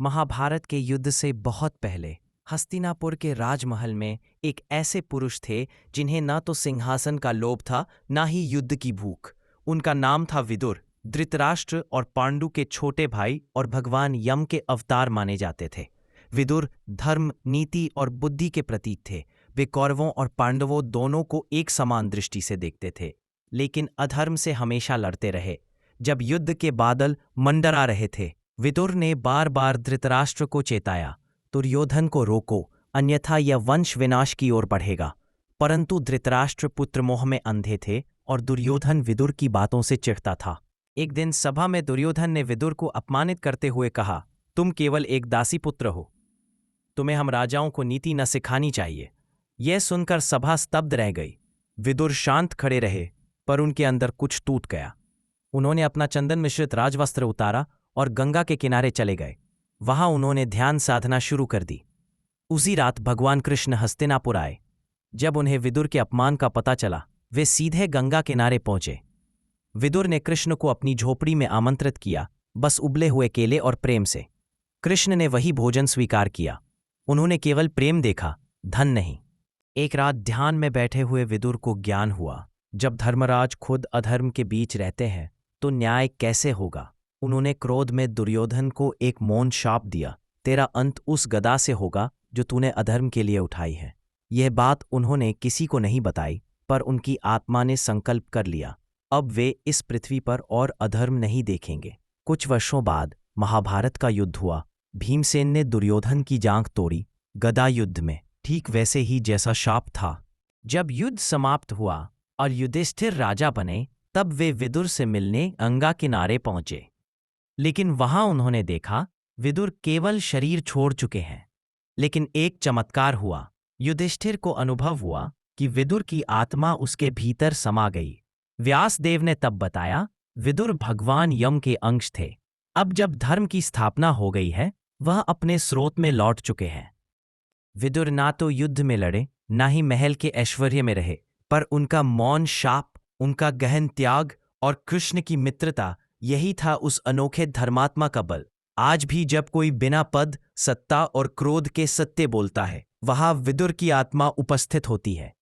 महाभारत के युद्ध से बहुत पहले हस्तिनापुर के राजमहल में एक ऐसे पुरुष थे जिन्हें ना तो सिंहासन का लोभ था, ना ही युद्ध की भूख। उनका नाम था विदुर। धृतराष्ट्र और पांडु के छोटे भाई और भगवान यम के अवतार माने जाते थे। विदुर धर्म, नीति और बुद्धि के प्रतीक थे। वे कौरवों और पांडवों दोनों को एक समान दृष्टि से देखते थे, लेकिन अधर्म से हमेशा लड़ते रहे। जब युद्ध के बादल मंडरा रहे थे, विदुर ने बार बार धृतराष्ट्र को चेताया, दुर्योधन को रोको, अन्यथा यह वंश विनाश की ओर बढ़ेगा। परंतु धृतराष्ट्र पुत्र मोह में अंधे थे और दुर्योधन विदुर की बातों से चिढ़ता था। एक दिन सभा में दुर्योधन ने विदुर को अपमानित करते हुए कहा, तुम केवल एक दासी पुत्र हो, तुम्हें हम राजाओं को नीति न सिखानी चाहिए। यह सुनकर सभा स्तब्ध रह गई। विदुर शांत खड़े रहे, पर उनके अंदर कुछ टूट गया। उन्होंने अपना चंदन मिश्रित राजवस्त्र उतारा और गंगा के किनारे चले गए। वहां उन्होंने ध्यान साधना शुरू कर दी। उसी रात भगवान कृष्ण हस्तिनापुर आए। जब उन्हें विदुर के अपमान का पता चला, वे सीधे गंगा किनारे पहुंचे। विदुर ने कृष्ण को अपनी झोपड़ी में आमंत्रित किया, बस उबले हुए केले और प्रेम से। कृष्ण ने वही भोजन स्वीकार किया। उन्होंने केवल प्रेम देखा, धन नहीं। एक रात ध्यान में बैठे हुए विदुर को ज्ञान हुआ, जब धर्मराज खुद अधर्म के बीच रहते हैं तो न्याय कैसे होगा। उन्होंने क्रोध में दुर्योधन को एक मौन शाप दिया, तेरा अंत उस गदा से होगा जो तूने अधर्म के लिए उठाई है। यह बात उन्होंने किसी को नहीं बताई, पर उनकी आत्मा ने संकल्प कर लिया, अब वे इस पृथ्वी पर और अधर्म नहीं देखेंगे। कुछ वर्षों बाद महाभारत का युद्ध हुआ। भीमसेन ने दुर्योधन की जांघ तोड़ी, गदा युद्ध में, ठीक वैसे ही जैसा शाप था। जब युद्ध समाप्त हुआ और युधिष्ठिर राजा बने, तब वे विदुर से मिलने गंगा किनारे पहुंचे। लेकिन वहां उन्होंने देखा, विदुर केवल शरीर छोड़ चुके हैं। लेकिन एक चमत्कार हुआ। युधिष्ठिर को अनुभव हुआ कि विदुर की आत्मा उसके भीतर समा गई। व्यासदेव ने तब बताया, विदुर भगवान यम के अंश थे। अब जब धर्म की स्थापना हो गई है, वह अपने स्रोत में लौट चुके हैं। विदुर ना तो युद्ध में लड़े, ना ही महल के ऐश्वर्य में रहे, पर उनका मौन शाप, उनका गहन त्याग और कृष्ण की मित्रता, यही था उस अनोखे धर्मात्मा का बल। आज भी जब कोई बिना पद, सत्ता और क्रोध के सत्य बोलता है, वहां विदुर की आत्मा उपस्थित होती है।